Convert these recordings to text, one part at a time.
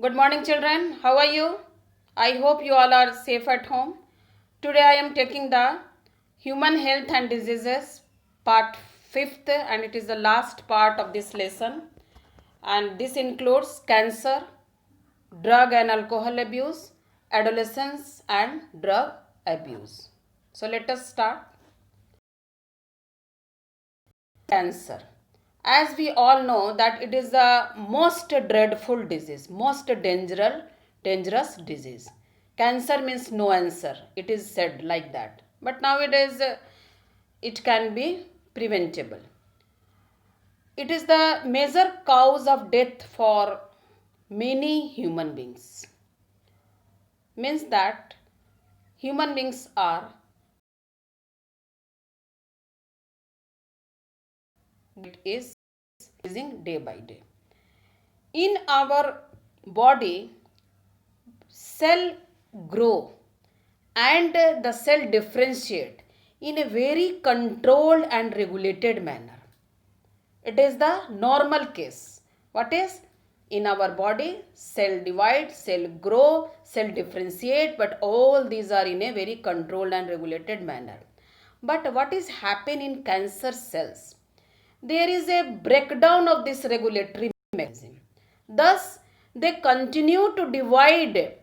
Good morning, children. How are you? I hope you all are safe at home. Today I am taking the Human Health and Diseases part 5th, and it is the last part of this lesson. And this includes cancer, drug and alcohol abuse, adolescence and drug abuse. So let us start. Cancer. As we all know that it is the most dreadful disease, most dangerous disease. Cancer means no answer. It is said like that. But nowadays it can be preventable. It is the major cause of death for many human beings. Means that human beings are is increasing day by day. In our body, cell grow and the cell differentiate in a very controlled and regulated manner. It is the normal case. What is? In our body, cell divide, cell grow, cell differentiate, but all these are in a very controlled and regulated manner. But what is happen in cancer cells? There is a breakdown of this regulatory mechanism. Thus, they continue to divide,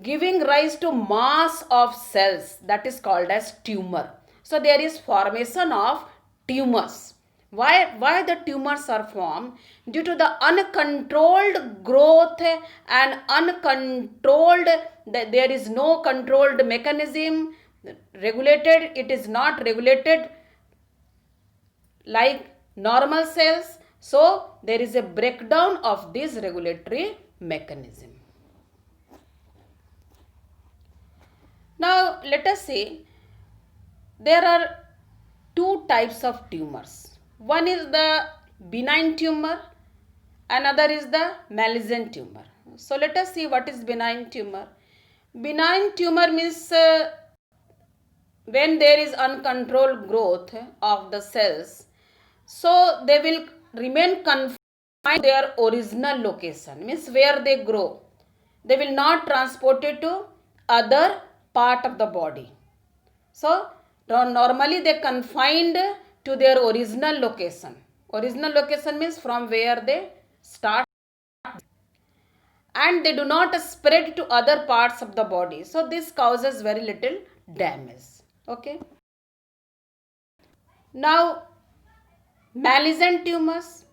giving rise to mass of cells that is called as tumor. So, there is formation of tumors. Why the tumors are formed? Due to the uncontrolled growth and uncontrolled, there is no controlled mechanism regulated, it is not regulated like normal cells. So there is a breakdown of this regulatory mechanism. Now let us say there are two types of tumors. One is the benign tumor, another is the malignant tumor. So let us see what is benign tumor. Benign tumor means when there is uncontrolled growth of the cells, so they will remain confined to their original location, means where they grow. They will not transported to other part of the body. So normally they confined to their original location. Original location means from where they start, and they do not spread to other parts of the body. So this causes very little damage. Okay. Now malignant tumors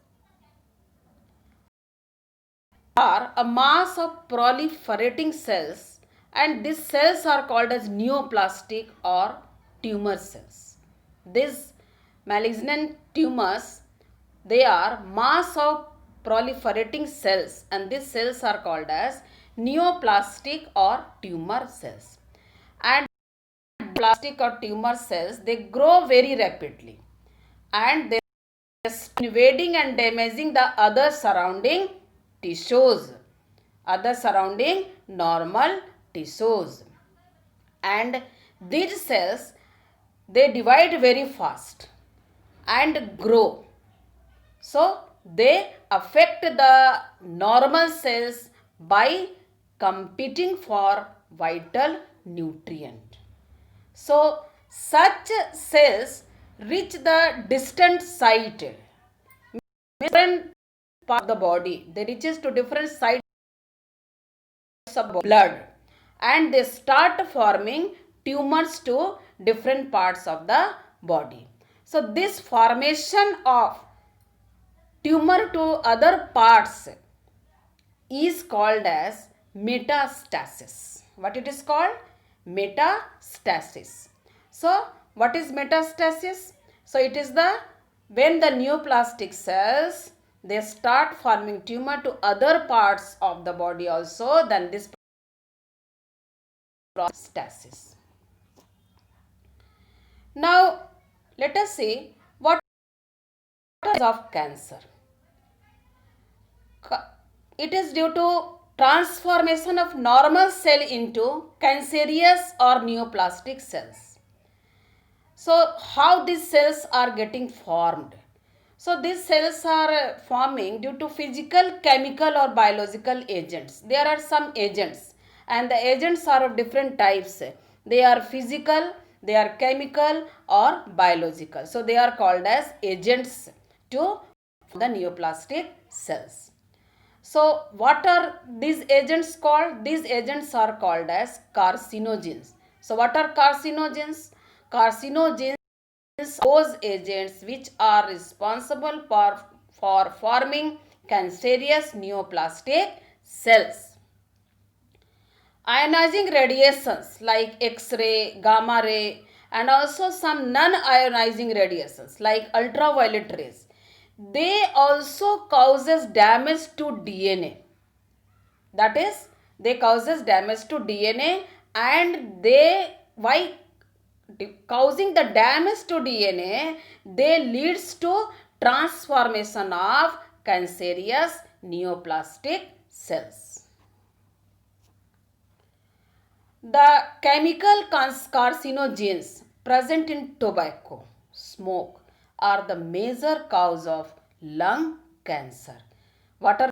are a mass of proliferating cells, and these cells are called as neoplastic or tumor cells. These malignant tumors, they are mass of proliferating cells, and these cells are called as neoplastic or tumor cells. And plastic or tumor cells, they grow very rapidly and they invading and damaging the other surrounding tissues, other surrounding normal tissues. And these cells, they divide very fast and grow. So they affect the normal cells by competing for vital nutrient. So such cells reach the distant site, different part of the body. They reaches to different sites of blood, and they start forming tumors to different parts of the body. So this formation of tumor to other parts is called as metastasis. What it is called? Metastasis. So what is metastasis? So it is the when the neoplastic cells, they start forming tumor to other parts of the body also, then this metastasis. Now let us see what is of cancer. It is due to transformation of normal cell into cancerous or neoplastic cells. So how these cells are getting formed? So these cells are forming due to physical, chemical or biological agents. There are some agents and the agents are of different types. They are physical, they are chemical or biological. So they are called as agents to the neoplastic cells. So what are these agents called? These agents are called as carcinogens. So what are carcinogens? Carcinogens those agents which are responsible for forming cancerous neoplastic cells. Ionizing radiations like X-ray, gamma ray and also some non-ionizing radiations like ultraviolet rays. They also causes damage to DNA. That is, they causes damage to DNA and they, why causing the damage to DNA, they leads to transformation of cancerous neoplastic cells. The chemical carcinogens present in tobacco, smoke are the major cause of lung cancer. What are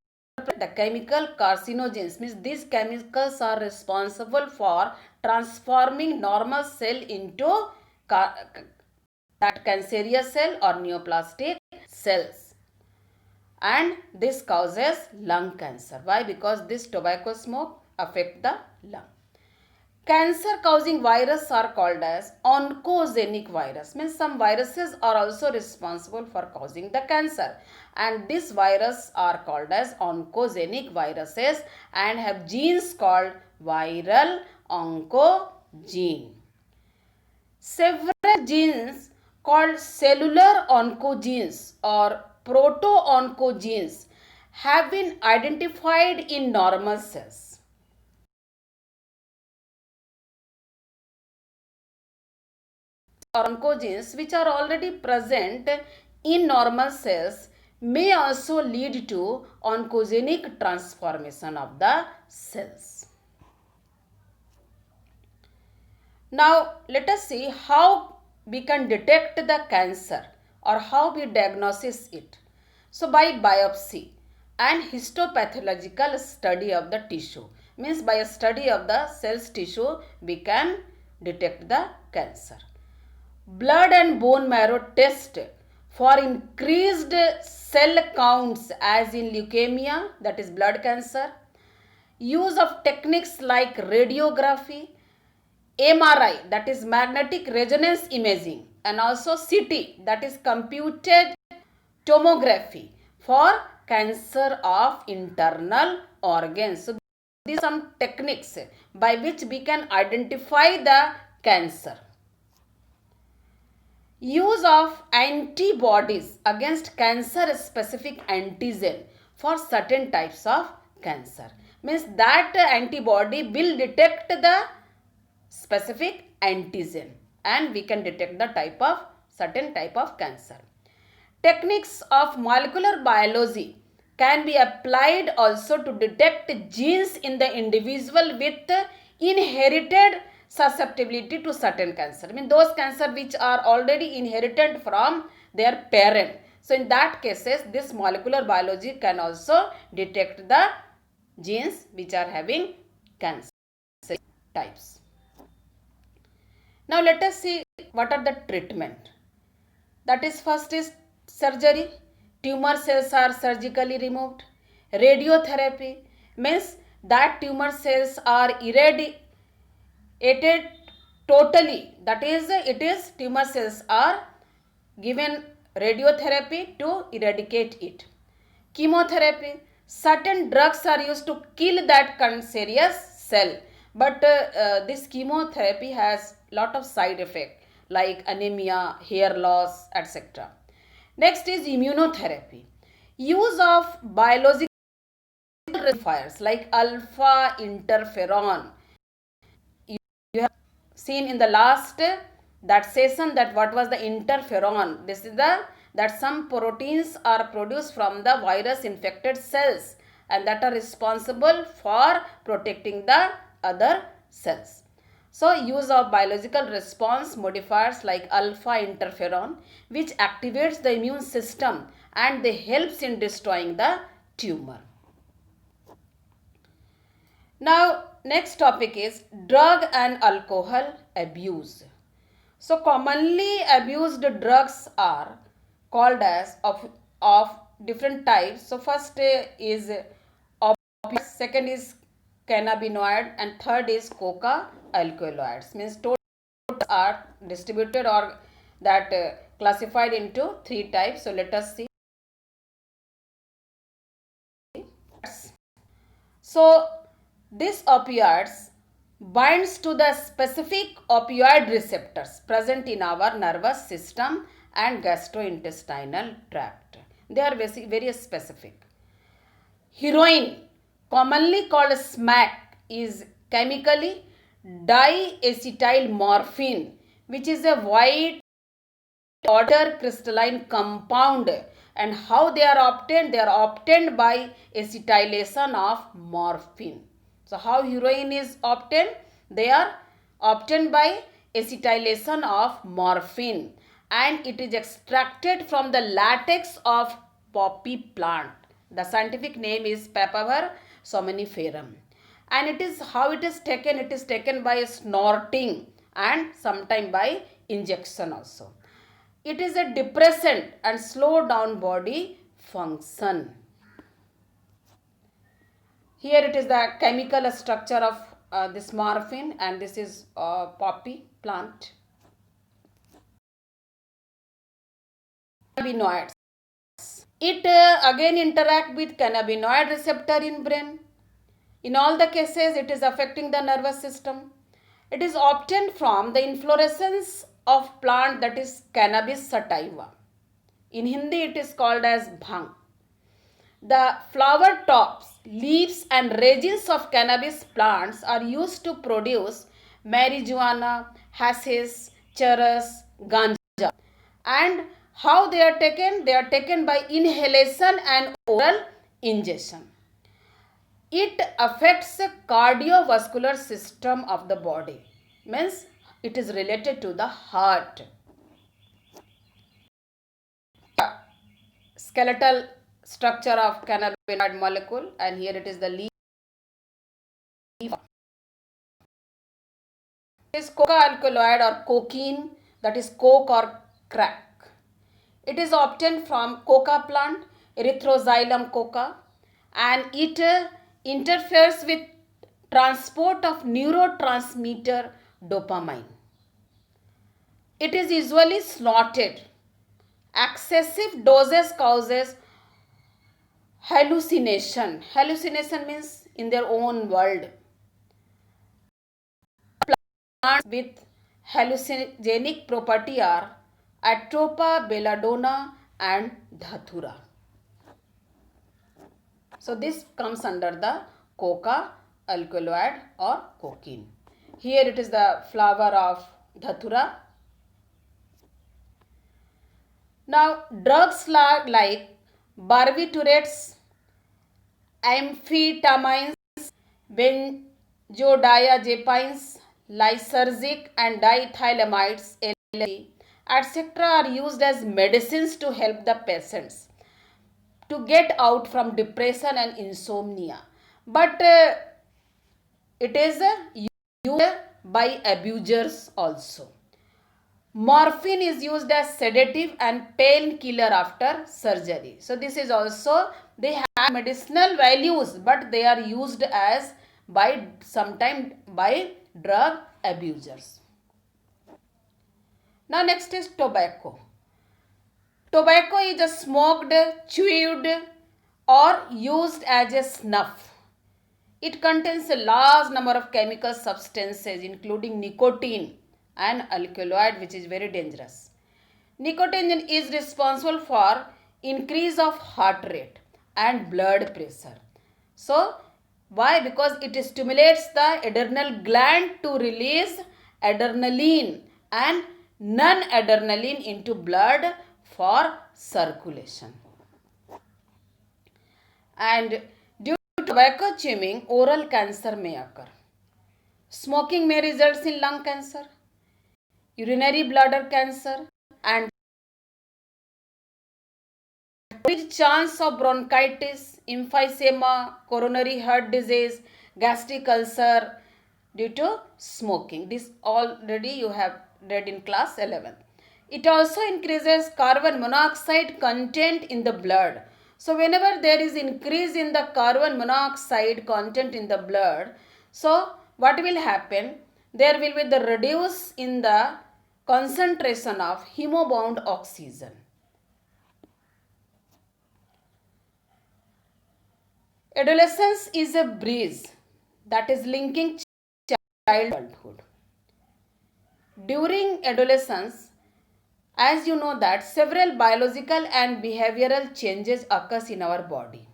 the chemical carcinogens? Means these chemicals are responsible for transforming normal cell into that cancerous cell or neoplastic cells, and this causes lung cancer. Why? Because this tobacco smoke affect the lung. Cancer causing virus are called as oncogenic virus. Means some viruses are also responsible for causing the cancer, and these viruses are called as oncogenic viruses and have genes called viral oncogene. Several genes called cellular oncogenes or proto-oncogenes have been identified in normal cells. Oncogenes which are already present in normal cells may also lead to oncogenic transformation of the cells. Now let us see how we can detect the cancer or how we diagnose it. So by biopsy and histopathological study of the tissue, means by a study of the cell's tissue we can detect the cancer. Blood and bone marrow test for increased cell counts as in leukemia, that is blood cancer. Use of techniques like radiography, MRI, that is magnetic resonance imaging, and also CT, that is computed tomography for cancer of internal organs. So these are some techniques by which we can identify the cancer. Use of antibodies against cancer specific antigen for certain types of cancer. Means that antibody will detect the specific antigen and we can detect the certain type of cancer. Techniques of molecular biology can be applied also to detect genes in the individual with inherited susceptibility to certain cancer. I mean those cancer which are already inherited from their parent. So in that cases this molecular biology can also detect the genes which are having cancer types. Now let us see what are the treatment. That is, first is surgery. Tumor cells are surgically removed. Radiotherapy means that tumor cells are irradiated totally. That is, tumor cells are given radiotherapy to eradicate it. Chemotherapy, certain drugs are used to kill that cancerous cell, but this chemotherapy has lot of side effect like anemia, hair loss, etc. Next is immunotherapy. Use of biological fires like alpha interferon. You have seen in the last that session that what was the interferon. This is the that some proteins are produced from the virus infected cells and that are responsible for protecting the other cells. So use of biological response modifiers like alpha interferon which activates the immune system and they helps in destroying the tumor. Now, next topic is drug and alcohol abuse. So, commonly abused drugs are called as of different types. So, first is opiates, second is cannabinoid, and third is coca alkaloids. Means total are distributed or that classified into three types. So, let us see. So, this opioids binds to the specific opioid receptors present in our nervous system and gastrointestinal tract. They are very specific. Heroin, commonly called smack, is chemically diacetyl morphine, which is a white water crystalline compound. And how they are obtained? They are obtained by acetylation of morphine. So how heroin is obtained? They are obtained by acetylation of morphine, and it is extracted from the latex of poppy plant. The scientific name is Papaver somniferum. And it is how it is taken? It is taken by snorting and sometime by injection also. It is a depressant and slow down body function. Here it is the chemical structure of this morphine, and this is poppy plant. Cannabinoids. It again interact with cannabinoid receptor in brain. In all the cases, it is affecting the nervous system. It is obtained from the inflorescence of plant, that is cannabis sativa. In Hindi, it is called as bhang. The flower tops, leaves and resins of cannabis plants are used to produce marijuana, hashish, charas, ganja. And how they are taken? They are taken by inhalation and oral ingestion. It affects the cardiovascular system of the body. Means it is related to the heart. Skeletal structure of cannabinoid molecule, and here it is the leaf. It is coca alkaloid or cocaine, that is coke or crack. It is obtained from coca plant, Erythroxylum coca, and it interferes with transport of neurotransmitter dopamine. It is usually snorted. Excessive doses causes hallucination. Hallucination means in their own world. Plants with hallucinogenic property are Atropa, belladonna and dhatura. So this comes under the coca alkaloid or cocaine. Here it is the flower of dhatura. Now drugs like barbiturates, amphetamines, benzodiazepines, lysergic and diethylamides, etc. are used as medicines to help the patients to get out from depression and insomnia. But it is used by abusers also. Morphine is used as sedative and painkiller after surgery. So this is also, they have medicinal values, but they are used as by sometimes by drug abusers. Now next is tobacco. Tobacco is a smoked, chewed or used as a snuff. It contains a large number of chemical substances including nicotine and alkaloid, which is very dangerous. Nicotine is responsible for increase of heart rate and blood pressure. So why? Because it stimulates the adrenal gland to release adrenaline and non-adrenaline into blood for circulation. And due to tobacco chewing, oral cancer may occur. Smoking may result in lung cancer, urinary bladder cancer, and Increased chance of bronchitis, emphysema, coronary heart disease, gastric ulcer due to smoking. This already you have read in class 11. It also increases carbon monoxide content in the blood. So whenever there is increase in the carbon monoxide content in the blood, so what will happen? There will be the reduce in the concentration of hemobound oxygen. Adolescence is a breeze that is linking childhood. During adolescence, as you know that several biological and behavioral changes occurs in our body.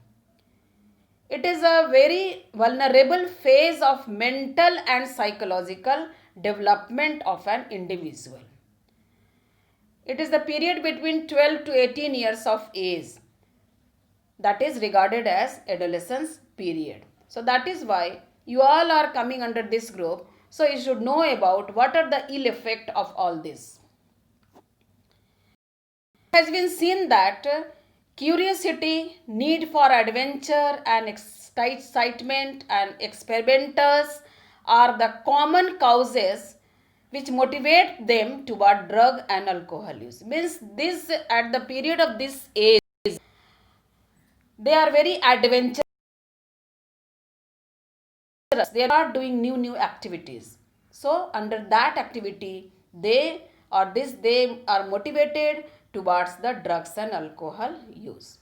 It is a very vulnerable phase of mental and psychological development of an individual. It is the period between 12 to 18 years of age that is regarded as adolescence period. So that is why you all are coming under this group. So you should know about what are the ill effect of all this. It has been seen that curiosity, need for adventure and excitement and experimenters are the common causes which motivate them toward drug and alcohol use. Means this at the period of this age, they are very adventurous. They are doing new activities. So under that activity, they are motivated towards the drugs and alcohol use.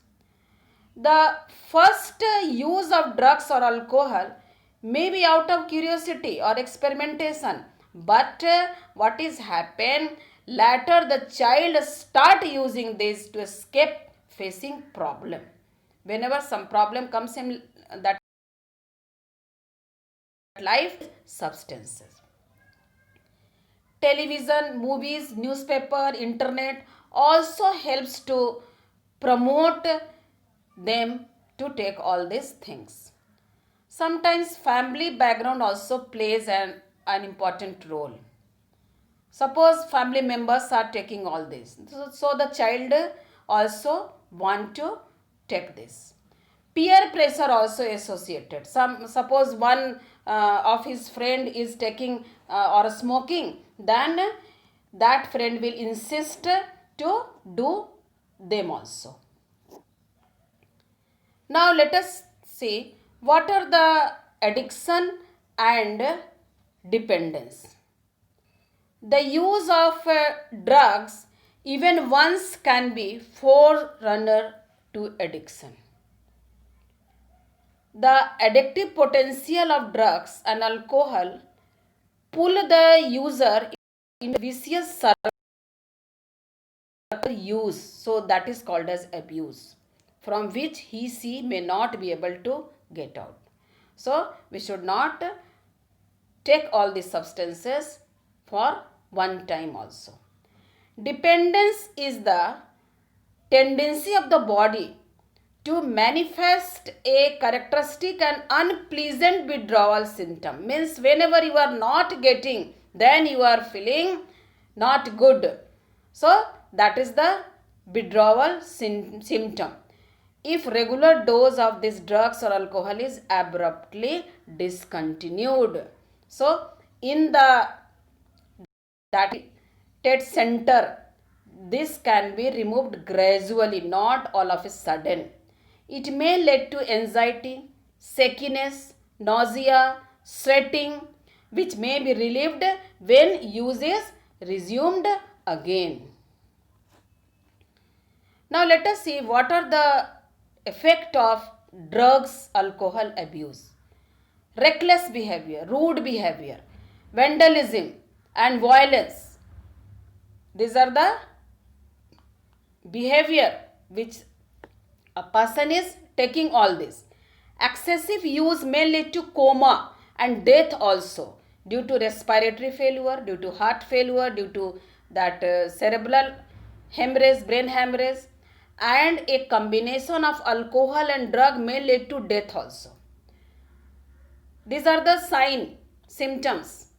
The first use of drugs or alcohol may be out of curiosity or experimentation, but what is happen later the child start using this to escape facing problem. Whenever some problem comes in that life, substances. Television, movies, newspaper, internet also helps to promote them to take all these things. Sometimes family background also plays an important role. Suppose family members are taking all this. So the child also want to take this. Peer pressure also associated. Suppose one of his friend is taking or smoking, then that friend will insist to do them also. Now let us see what are the addiction and dependence. The use of drugs even once can be forerunner to addiction. The addictive potential of drugs and alcohol pull the user in vicious circle use, so that is called as abuse, from which he she may not be able to get out. So we should not take all these substances for one time also. Dependence is the tendency of the body to manifest a characteristic and unpleasant withdrawal symptom. Means whenever you are not getting, then you are feeling not good. So that is the withdrawal symptom. If regular dose of these drugs or alcohol is abruptly discontinued. So in the that center, this can be removed gradually, not all of a sudden. It may lead to anxiety, shakiness, nausea, sweating, which may be relieved when use is resumed again. Now let us see what are the effect of drugs, alcohol abuse. Reckless behavior, rude behavior, vandalism and violence. These are the behavior which a person is taking all this. Excessive use may lead to coma and death also due to respiratory failure, due to heart failure, due to that cerebral hemorrhage, brain hemorrhage, and a combination of alcohol and drug may lead to death also. These are the symptoms.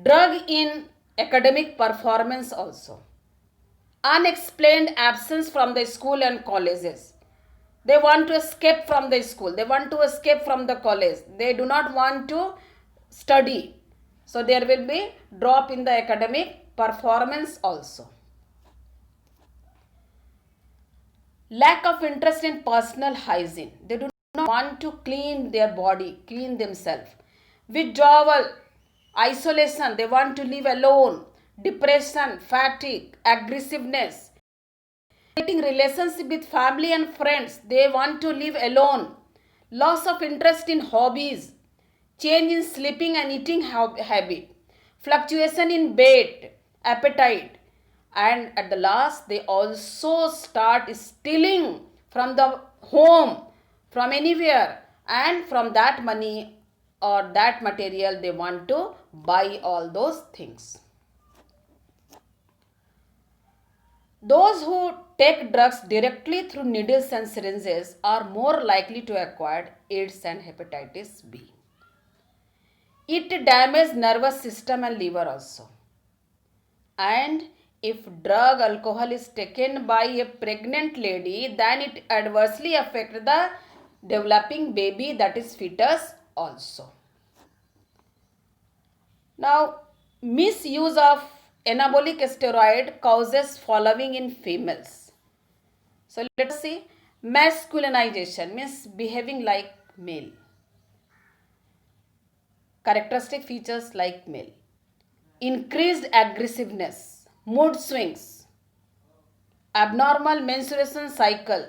Drug in academic performance also. unexplained absence from the school and colleges. They want to escape from the school. They want to escape from the college. They do not want to study. So there will be drop in the academic performance also. Lack of interest in personal hygiene. They do not want to clean their body, clean themselves. Withdrawal, isolation. They want to live alone. Depression, fatigue, aggressiveness. Relationship with family and friends. They want to live alone. Loss of interest in hobbies. Change in sleeping and eating habit. Fluctuation in weight, appetite. And at the last, they also start stealing from the home, from anywhere, and from that money or that material they want to buy all those things. Those who take drugs directly through needles and syringes are more likely to acquire AIDS and hepatitis B. It damages nervous system and liver also. And if drug alcohol is taken by a pregnant lady, then it adversely affects the developing baby, that is fetus also. Now, misuse of anabolic steroid causes following in females. So let us see. Masculinization means behaving like male. Characteristic features like male. Increased aggressiveness, mood swings, abnormal menstruation cycle,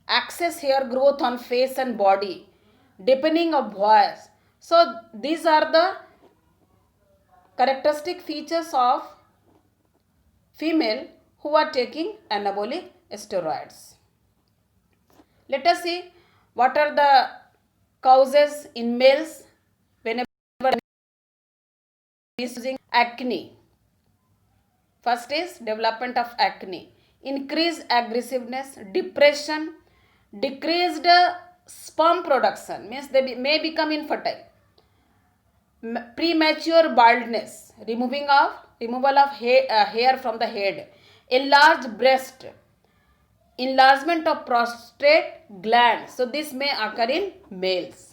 excess hair growth on face and body, deepening of voice. So these are the characteristic features of female who are taking anabolic steroids. Let us see what are the causes in males whenever using acne. First is development of acne, increased aggressiveness, depression, decreased sperm production, means they may become infertile, premature baldness, removal of hair from the head, enlarged breast, enlargement of prostate gland. So this may occur in males.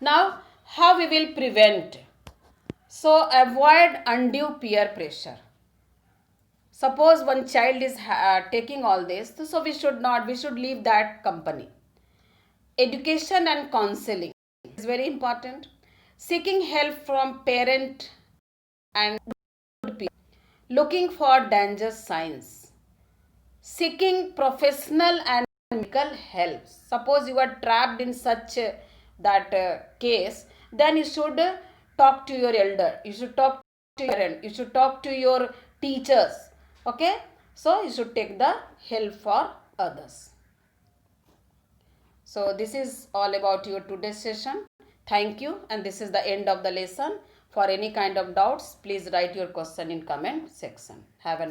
Now, how we will prevent? So avoid undue peer pressure. Suppose one child is taking all this, so we should leave that company. Education and counseling is very important. Seeking help from parent and peer. Looking for danger signs. Seeking professional and medical help. Suppose you are trapped in such case, then you should talk to your elder. You should talk to your parent. You should talk to your teachers. Okay? So you should take the help for others. So this is all about your today's session. Thank you, and this is the end of the lesson. For any kind of doubts, please write your question in comment section. Have a